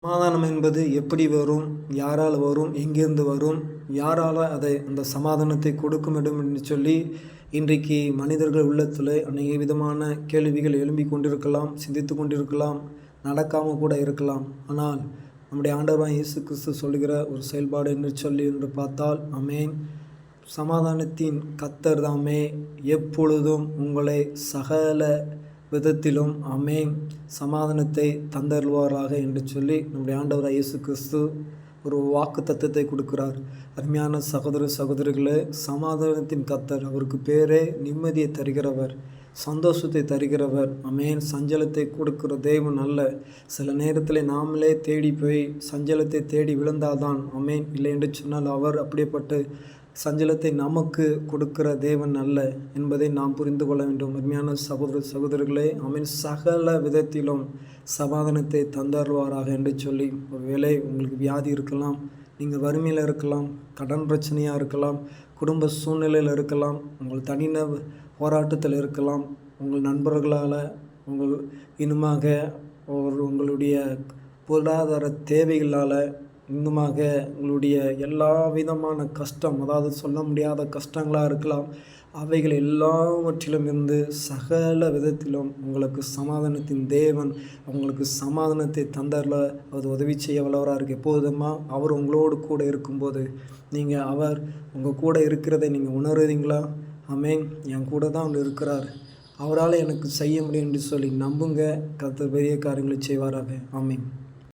சமாதானம் என்பது எப்படி வரும், யாரால் வரும், எங்கேருந்து வரும், யாரால் அந்த சமாதானத்தை கொடுக்க வேண்டும் என்று சொல்லி இன்றைக்கு மனிதர்கள் உள்ளத்தில் அநேக விதமான கேள்விகள் எழும்பிக் கொண்டிருக்கலாம், சிந்தித்து கொண்டிருக்கலாம், நடக்காமல் கூட இருக்கலாம். ஆனால் நம்முடைய ஆண்டவராகிய இயேசு கிறிஸ்து சொல்லுகிற ஒரு செயல்பாடு என்று பார்த்தால், ஆமென், சமாதானத்தின் கர்த்தர் தாமே எப்பொழுதும் உங்களை சகல விதத்திலும் ஆமென் சமாதானத்தை தந்தருள்வாராக என்று சொல்லி நம்முடைய ஆண்டவராகிய இயேசு கிறிஸ்து ஒரு வாக்கு தத்தத்தை கொடுக்கிறார். அருமையான சகோதர சகோதரிகளே, சமாதானத்தின் கர்த்தர், அவருக்கு பேரே நிம்மதியை தருகிறவர், சந்தோஷத்தை தருகிறவர். ஆமென். சஞ்சலத்தை கொடுக்கிற தேவன் அல்ல. சில நேரத்தில் நாமளே தேடி போய் சஞ்சலத்தை தேடி விழுந்தால்தான் ஆமென், இல்லை என்று சொன்னால் அவர் அப்படிப்பட்ட சஞ்சலத்தை நமக்கு கொடுக்கிற தேவன் அல்ல என்பதை நாம் புரிந்து கொள்ள வேண்டும். அருமையான சகோதர சகோதரர்களே, ஆமென், சகல விதத்திலும் சமாதானத்தை தந்தருவாராக என்று சொல்லி, ஒருவேளை உங்களுக்கு வியாதி இருக்கலாம், நீங்கள் வறுமையில் இருக்கலாம், கடன் பிரச்சனையாக இருக்கலாம், குடும்ப சூழ்நிலையில் இருக்கலாம், உங்கள் தனின போராட்டத்தில் இருக்கலாம், உங்கள் நண்பர்களால் உங்கள் இன்னுமாக உங்களுடைய பொருளாதார தேவைகளால் இன்னுமாக உங்களுடைய எல்லா விதமான கஷ்டம், அதாவது சொல்ல முடியாத கஷ்டங்களாக இருக்கலாம், அவைகள் எல்லாவற்றிலும் இருந்து சகல விதத்திலும் உங்களுக்கு சமாதானத்தின் தேவன் உங்களுக்கு சமாதானத்தை தந்தரல அது உதவி செய்ய வல்லவராக இருக்குது. எப்போதுமா அவர் உங்களோடு கூட இருக்கும்போது நீங்கள் அவர் உங்கள் கூட இருக்கிறதை நீங்கள் உணர்றீங்களா? ஆமென், என் கூட தான் அவர் இருக்கிறார், அவரால் எனக்கு செய்ய முடியும் என்று சொல்லி நம்புங்க. கர்த்தர் பெரிய காரியங்களை செய்வாராக. ஆமென்.